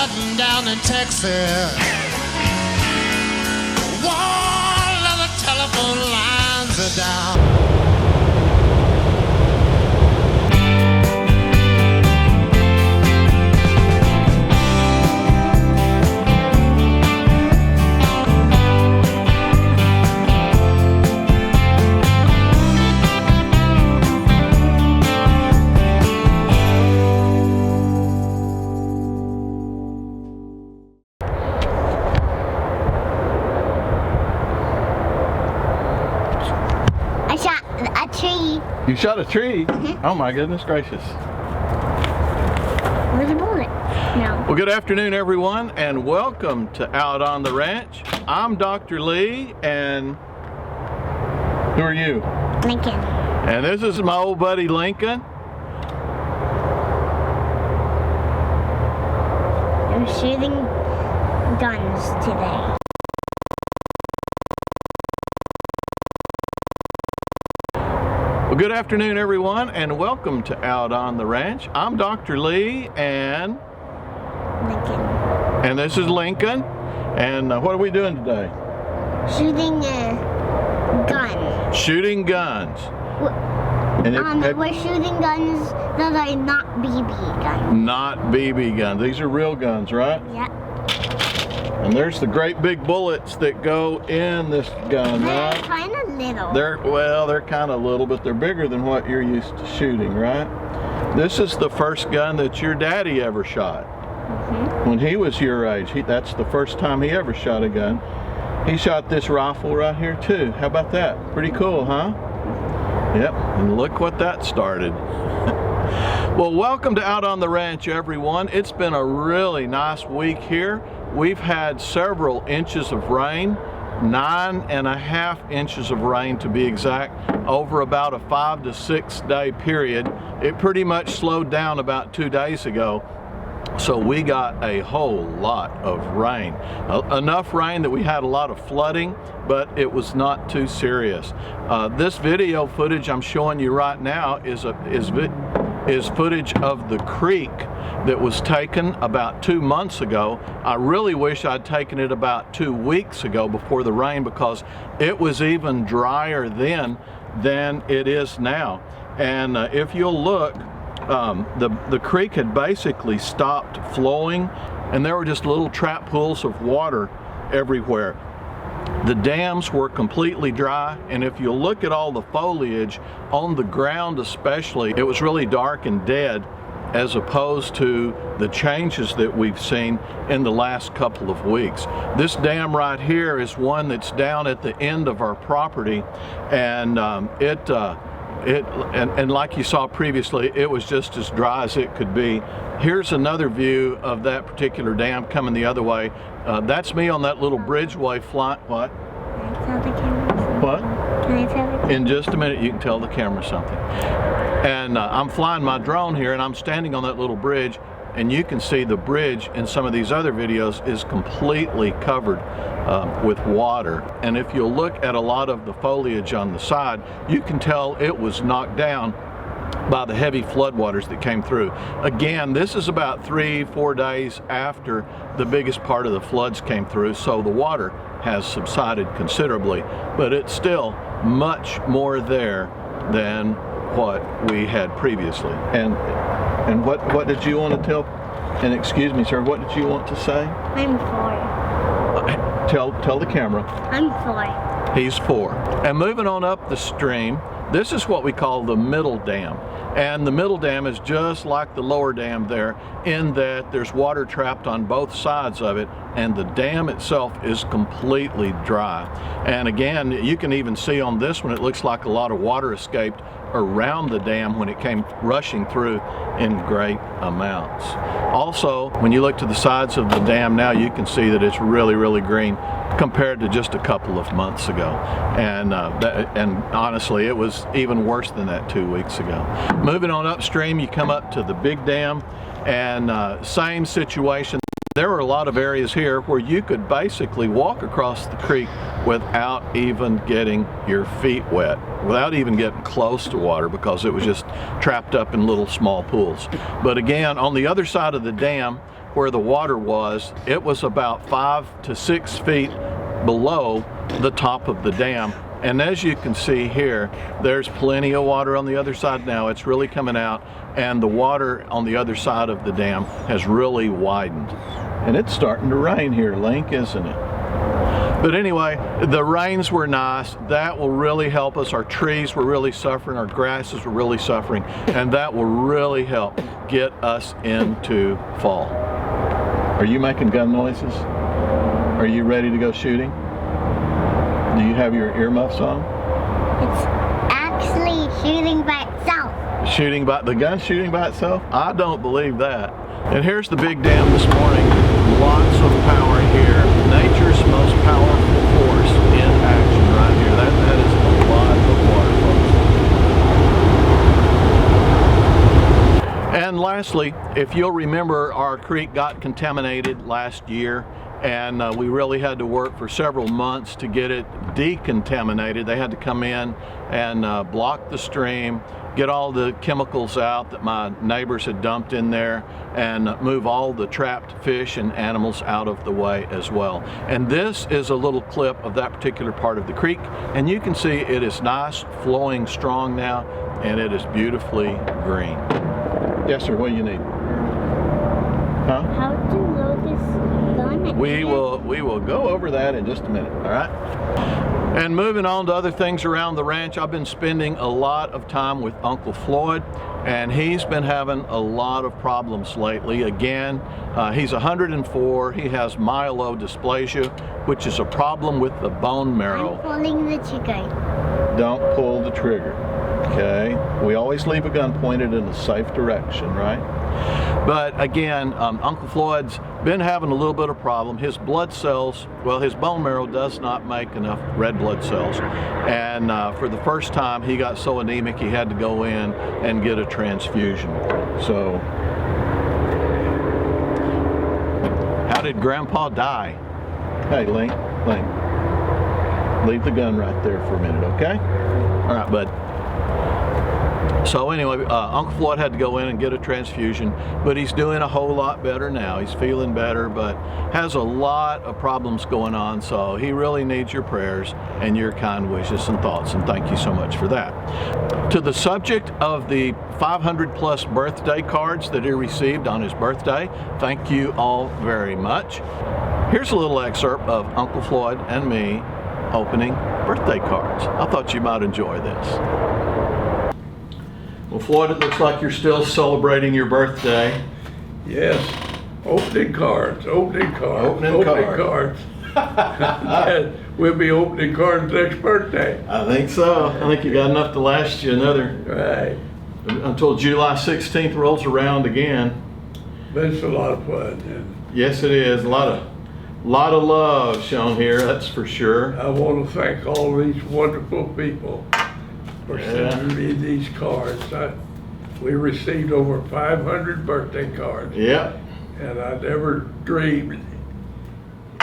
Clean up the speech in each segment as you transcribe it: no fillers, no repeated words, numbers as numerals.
shutting down in Texas. All of the telephone lines are down. You shot a tree? Mm-hmm. Oh my goodness gracious. Where's the bullet? No. Well, good afternoon everyone and welcome to Out on the Ranch. I'm Dr. Lee and who are you? Lincoln. And this is my old buddy Lincoln. I'm shooting guns today. Well, good afternoon everyone and welcome to Out on the Ranch. I'm Dr. Lee and Lincoln. And this is Lincoln. And what are we doing today? Shooting a gun. Shooting guns. We're shooting guns that are not BB guns. Not BB guns. These are real guns, right? Yeah. And there's the great big bullets that go in this gun, right? They're kind of little. They're kind of little, but they're bigger than what you're used to shooting, right? This is the first gun that your daddy ever shot. Mm-hmm. When he was your age. That's the first time he ever shot a gun. He shot this rifle right here too. How about that? Pretty cool, huh? Yep, and look what that started. Well, welcome to Out on the Ranch, everyone. It's been a really nice week here. We've had several inches of rain, 9.5 inches of rain to be exact, over about a 5 to 6 day period. It pretty much slowed down about 2 days ago. So we got a whole lot of rain. Enough rain that we had a lot of flooding, but it was not too serious. This video footage I'm showing you right now is footage of the creek that was taken about 2 months ago. I really wish I'd taken it about 2 weeks ago before the rain, because it was even drier then than it is now. And if you'll look, the creek had basically stopped flowing and there were just little trap pools of water everywhere. The dams were completely dry, and if you look at all the foliage on the ground especially, it was really dark and dead, as opposed to the changes that we've seen in the last couple of weeks. This dam right here is one that's down at the end of our property, and and like you saw previously, it was just as dry as it could be. Here's another view of that particular dam coming the other way. That's me on that little bridgeway flying. What? Can I tell the camera something? What? Can I tell the camera? In just a minute you can tell the camera something. And I'm flying my drone here and I'm standing on that little bridge, and you can see the bridge in some of these other videos is completely covered with water. And if you'll look at a lot of the foliage on the side, you can tell it was knocked down by the heavy floodwaters that came through. Again, this is about 3-4 days after the biggest part of the floods came through, so the water has subsided considerably, but it's still much more there than what we had previously. And what did you want to tell? And excuse me, sir, what did you want to say? I'm 4. Tell the camera. I'm 4. He's 4. And moving on up the stream, this is what we call the middle dam. And the middle dam is just like the lower dam there, in that there's water trapped on both sides of it, and the dam itself is completely dry. And again, you can even see on this one, it looks like a lot of water escaped around the dam when it came rushing through in great amounts. Also, when you look to the sides of the dam now, you can see that it's really, really green compared to just a couple of months ago. And honestly, it was even worse than that 2 weeks ago. Moving on upstream, you come up to the big dam, and same situation. There were a lot of areas here where you could basically walk across the creek without even getting your feet wet, without even getting close to water, because it was just trapped up in little small pools. But again, on the other side of the dam, where the water was, it was about 5 to 6 feet below the top of the dam. And as you can see here, there's plenty of water on the other side now. It's really coming out, and the water on the other side of the dam has really widened. And it's starting to rain here, Linc, isn't it? But anyway, the rains were nice. That will really help us. Our trees were really suffering, our grasses were really suffering, and that will really help get us into fall. Are you making gun noises? Are you ready to go shooting? Do you have your earmuffs on? It's actually shooting by itself. The gun's shooting by itself? I don't believe that. And here's the big dam this morning. Lots of power here. Nature's most powerful force in action right here. That is a lot of water, folks. And lastly, if you'll remember, our creek got contaminated last year, and we really had to work for several months to get it decontaminated. They had to come in and block the stream, get all the chemicals out that my neighbors had dumped in there, and move all the trapped fish and animals out of the way as well. And this is a little clip of that particular part of the creek, and you can see it is nice, flowing strong now, and it is beautifully green. Yes, sir, what do you need? Huh? How to load this gun? We will go over that in just a minute, all right? And moving on to other things around the ranch, I've been spending a lot of time with Uncle Floyd, and he's been having a lot of problems lately. Again, he's 104, he has myelodysplasia, which is a problem with the bone marrow. I'm pulling the trigger. Don't pull the trigger, okay? We always leave a gun pointed in a safe direction, right? But again, Uncle Floyd's been having a little bit of problem. His blood cells, well, his bone marrow does not make enough red blood cells. And for the first time, he got so anemic, he had to go in and get a transfusion. So, how did Grandpa die? Hey, Linc, leave the gun right there for a minute, okay? All right, bud. So anyway, Uncle Floyd had to go in and get a transfusion, but he's doing a whole lot better now. He's feeling better, but has a lot of problems going on, so he really needs your prayers and your kind wishes and thoughts, and thank you so much for that. To the subject of the 500 plus birthday cards that he received on his birthday, thank you all very much. Here's a little excerpt of Uncle Floyd and me opening birthday cards. I thought you might enjoy this. Well, Floyd, it looks like you're still celebrating your birthday. Yes, opening cards. Opening cards. Yes, we'll be opening cards next birthday. I think so. I think you got enough to last you another. Right. Until July 16th rolls around again. But it's a lot of fun. And Yes, it is. A lot of love shown here, that's for sure. I want to thank all these wonderful people for sending me these cards. We received over 500 birthday cards. Yep. And I never dreamed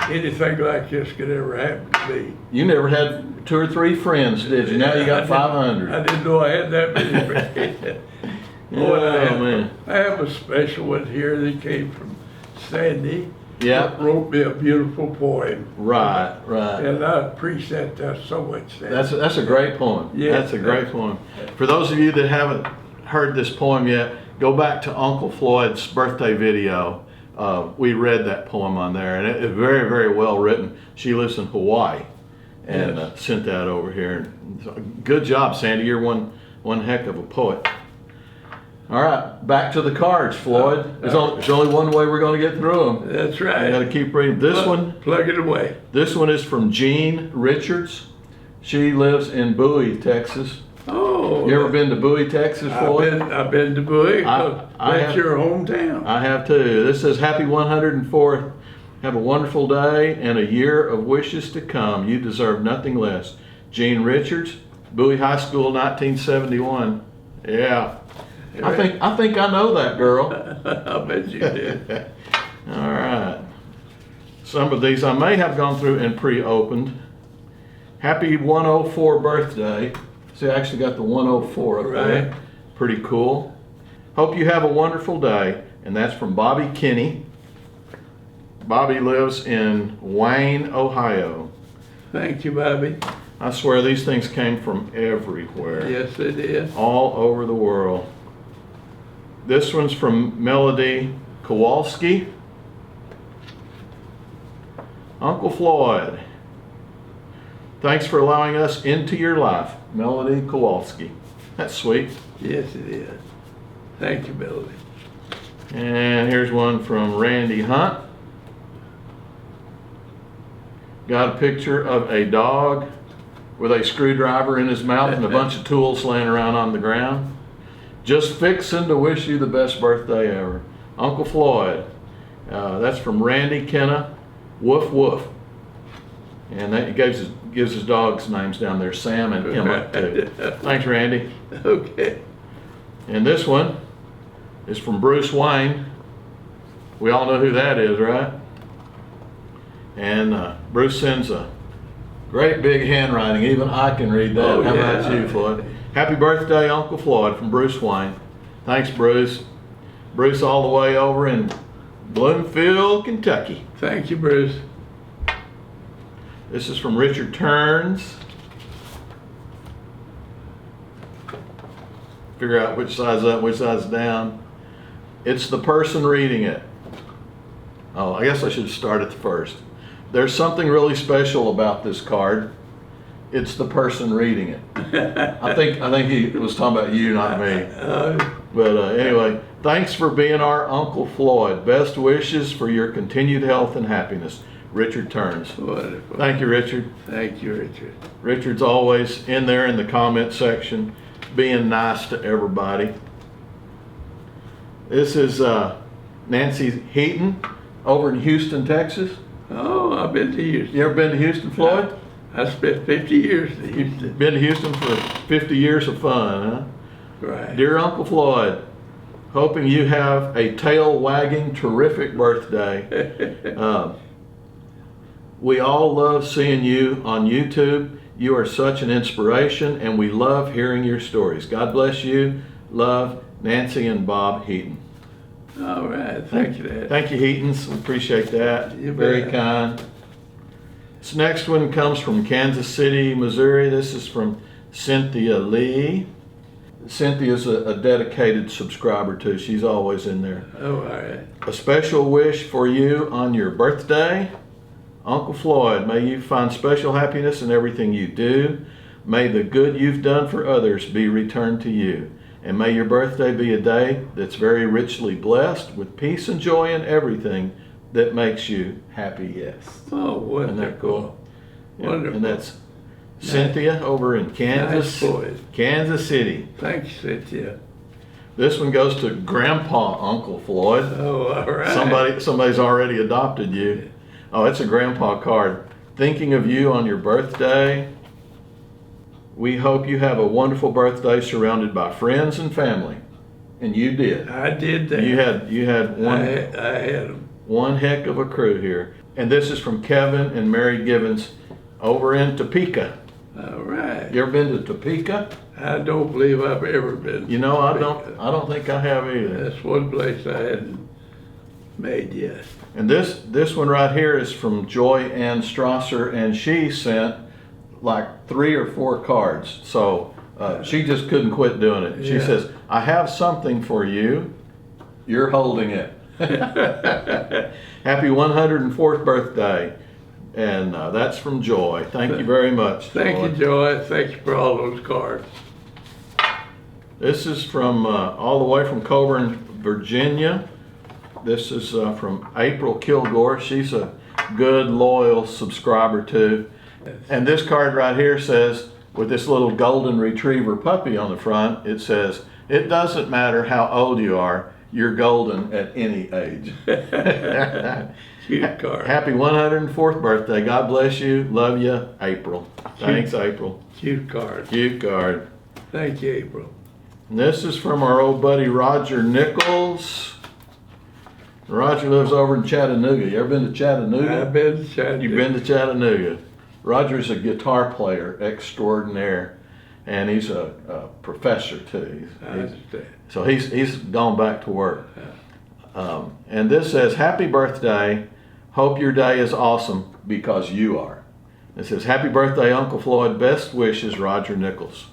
anything like this could ever happen to me. You never had 2 or 3 friends, did you? Now you got 500. I didn't know I had that many friends. Man. I have a special one here that came from Sandy. Yeah. That wrote me a beautiful poem. Right. And I appreciate that so much, Sandy. That's a great poem. Yeah. That's a great poem. For those of you that haven't heard this poem yet, go back to Uncle Floyd's birthday video. We read that poem on there, and it's very, very well written. She lives in Hawaii, and sent that over here. Good job, Sandy. You're one heck of a poet. All right, back to the cards, Floyd. There's only one way we're going to get through them. That's right. I got to keep reading. This one. Plug it away. This one is from Jean Richards. She lives in Bowie, Texas. Oh. You ever been to Bowie, Texas, Floyd? I've been to Bowie. That's your hometown. I have too. This says, happy 104th. Have a wonderful day and a year of wishes to come. You deserve nothing less. Jean Richards, Bowie High School, 1971. Yeah. I think I know that girl. I bet you did. All right. Some of these I may have gone through and pre-opened. Happy 104 birthday. See, I actually got the 104 up there. Right. Pretty cool. Hope you have a wonderful day. And that's from Bobby Kinney. Bobby lives in Wayne, Ohio. Thank you, Bobby. I swear these things came from everywhere. Yes, they did. All over the world. This one's from Melody Kowalski. Uncle Floyd, thanks for allowing us into your life. Melody Kowalski. That's sweet. Yes, it is. Thank you, Melody. And here's one from Randy Hunt. Got a picture of a dog with a screwdriver in his mouth and a bunch of tools laying around on the ground. Just fixing to wish you the best birthday ever. Uncle Floyd. That's from Randy Kenna. Woof woof. And that gives his dog's names down there, Sam and Emma too. Thanks, Randy. Okay. And this one is from Bruce Wayne. We all know who that is, right? And Bruce sends a great big handwriting. Even I can read that. Oh, How yeah. about you, Floyd? Happy birthday, Uncle Floyd, from Bruce Wayne. Thanks, Bruce. Bruce all the way over in Bloomfield, Kentucky. Thank you, Bruce. This is from Richard Turns. Figure out which side's up, which side's down. It's the person reading it. Oh, I guess I should start at the first. There's something really special about this card. It's the person reading it. I think he was talking about you, not me. But anyway, thanks for being our Uncle Floyd. Best wishes for your continued health and happiness. Richard Turns. Wonderful. Thank you, Richard. Thank you, Richard. Richard's always in there in the comment section, being nice to everybody. This is Nancy Heaton over in Houston, Texas. Oh, I've been to Houston. You ever been to Houston, Floyd? I spent 50 years in Houston. Been to Houston for 50 years of fun, huh? Right. Dear Uncle Floyd, hoping you have a tail-wagging, terrific birthday. We all love seeing you on YouTube. You are such an inspiration, and we love hearing your stories. God bless you. Love, Nancy and Bob Heaton. All right. Thank you, Dad. Thank you, Heatons. We appreciate that. You Very bet. kind. This next one comes from Kansas City, Missouri. This is from Cynthia Lee. Cynthia's a dedicated subscriber too. She's always in there. Oh, all right. A special wish for you on your birthday. Uncle Floyd, may you find special happiness in everything you do. May the good you've done for others be returned to you. And may your birthday be a day that's very richly blessed with peace and joy in everything that makes you happy, yes. Oh, wonderful. Isn't that cool? Wonderful. And that's Cynthia over in Nice boys. Kansas City. Thanks, Cynthia. This one goes to Grandpa Uncle Floyd. Oh, all right. Somebody's already adopted you. Oh, it's a grandpa card. Thinking of you on your birthday. We hope you have a wonderful birthday surrounded by friends and family. And you did. I did that. You had one. I had them. One heck of a crew here. And this is from Kevin and Mary Givens over in Topeka. All right. You ever been to Topeka? I don't believe I've ever been. You know, I Topeka. don't think I have either. That's one place I hadn't made yet. And this one right here is from Joy Ann Strasser, and she sent like 3 or 4 cards. So she just couldn't quit doing it. She Yeah. says, I have something for you. You're holding it. Happy 104th birthday. And that's from Joy. Thank you very much, Joy. Thank you, Joy. Thank you for all those cards. This is from all the way from Coburn, Virginia. This is from April Kilgore. She's a good, loyal subscriber too. And this card right here says, with this little golden retriever puppy on the front, it says, it doesn't matter how old you are, you're golden at any age. Cute card. Happy 104th birthday. God bless you. Love you, April. Thanks, April. Cute card. Cute card. Thank you, April. And this is from our old buddy Roger Nichols. Roger lives over in Chattanooga. You ever been to Chattanooga? I've been to Chattanooga. You've been to Chattanooga. Roger's a guitar player extraordinaire, and he's a professor too. I understand. So he's gone back to work. And this says, happy birthday. Hope your day is awesome because you are. It says, happy birthday, Uncle Floyd. Best wishes, Roger Nichols.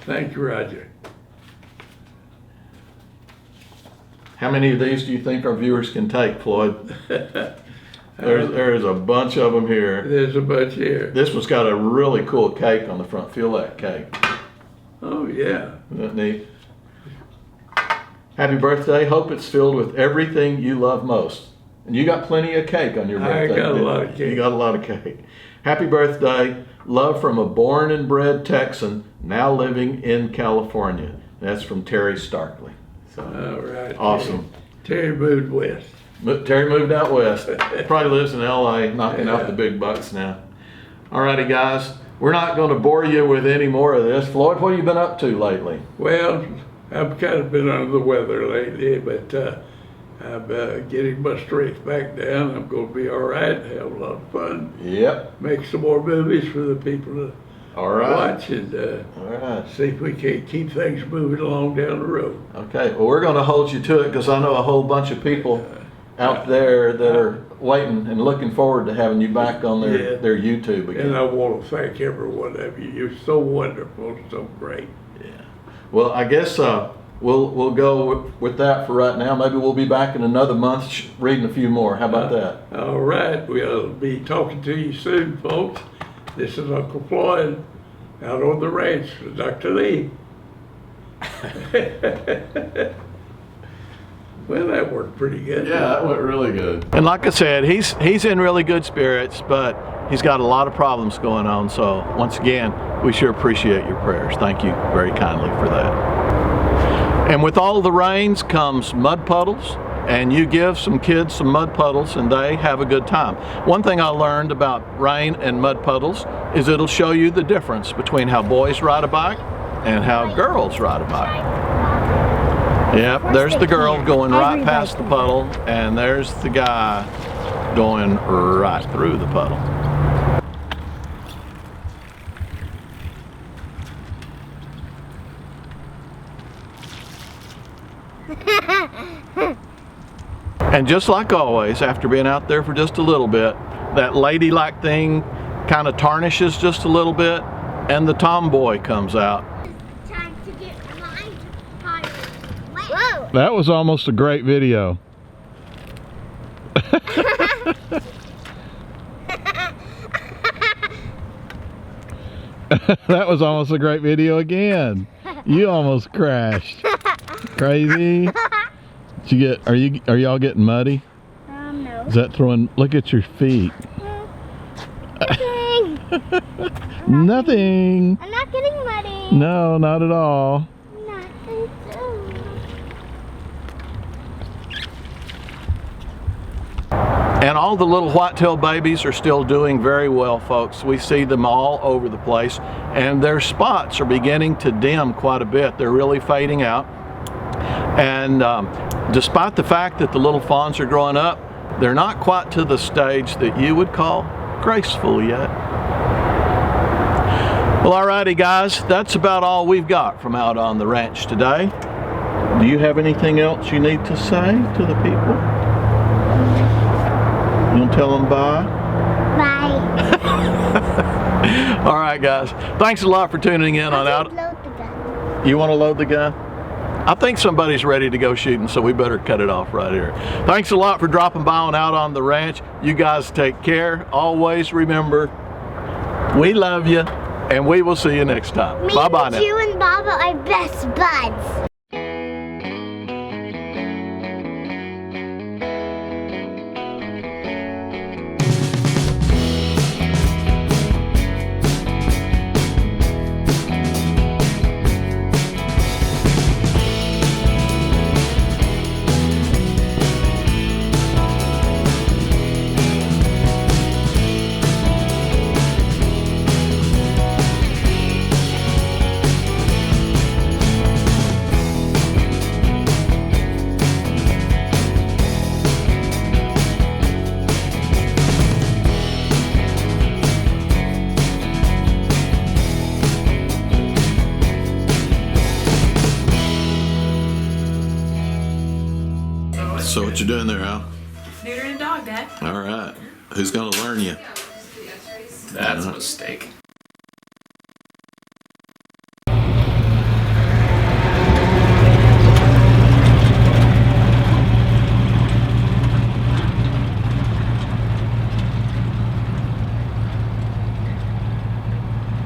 Thank you, Roger. How many of these do you think our viewers can take, Floyd? There's a bunch of them here. There's a bunch here. This one's got a really cool cake on the front. Feel that cake. Oh, yeah. Isn't that neat? Happy birthday. Hope it's filled with everything you love most. And you got plenty of cake on your birthday. I got a lot of cake. You got a lot of cake. Happy birthday. Love from a born and bred Texan, now living in California. That's from Terry Starkley. So, All right. awesome. Terry moved west. Terry moved out west. Probably lives in LA, knocking out Yeah. the big bucks now. All righty, guys. We're not going to bore you with any more of this. Floyd, what have you been up to lately? Well, I've kind of been under the weather lately, but I'm getting my strength back down. I'm going to be all right. Have a lot of fun. Yep. Make some more movies for the people to All right. watch and All right. see if we can't keep things moving along down the road. Okay. Well, we're going to hold you to it because I know a whole bunch of people out there that are waiting and looking forward to having you back on Yeah. their YouTube again. And I want to thank every one of you. You're so wonderful, so great. Yeah. Well, I guess we'll go with that for right now. Maybe we'll be back in another month reading a few more. How about that? All right, we'll be talking to you soon, folks. This is Uncle Floyd out on the ranch with Dr. Lee. Well, that worked pretty good. Yeah, that went really good. And like I said, he's in really good spirits, but he's got a lot of problems going on. So once again, we sure appreciate your prayers. Thank you very kindly for that. And with all the rains comes mud puddles, and you give some kids some mud puddles and they have a good time. One thing I learned about rain and mud puddles is it'll show you the difference between how boys ride a bike and how girls ride a bike. Yep, there's the girl going right past the puddle, and there's the guy going right through the puddle. And just like always, after being out there for just a little bit, that ladylike thing kind of tarnishes just a little bit, and the tomboy comes out. Time to get my tires wet. Whoa! That was almost a great video. That was almost a great video again. You almost crashed. Crazy. Did you get? Are y'all getting muddy? No. Is that throwing? Look at your feet. Nothing. Nothing. I'm not getting muddy. No, not at all. Nothing. And all the little whitetail babies are still doing very well, folks. We see them all over the place, and their spots are beginning to dim quite a bit. They're really fading out. And despite the fact that the little fawns are growing up, they're not quite to the stage that you would call graceful yet. Well, alrighty guys, that's about all we've got from out on the ranch today. Do you have anything else you need to say to the people? You want to tell them bye? Bye. All right, guys. Thanks a lot for tuning in on out. Load the gun. You want to load the gun? I think somebody's ready to go shooting, so we better cut it off right here. Thanks a lot for dropping by on Out on the Ranch. You guys take care. Always remember, we love you, and we will see you next time. Bye-bye now. You and Baba are best buds. So what you doing there, Al? Neutering a dog. dog, Dad. All right. Who's going to learn you? That's a mistake.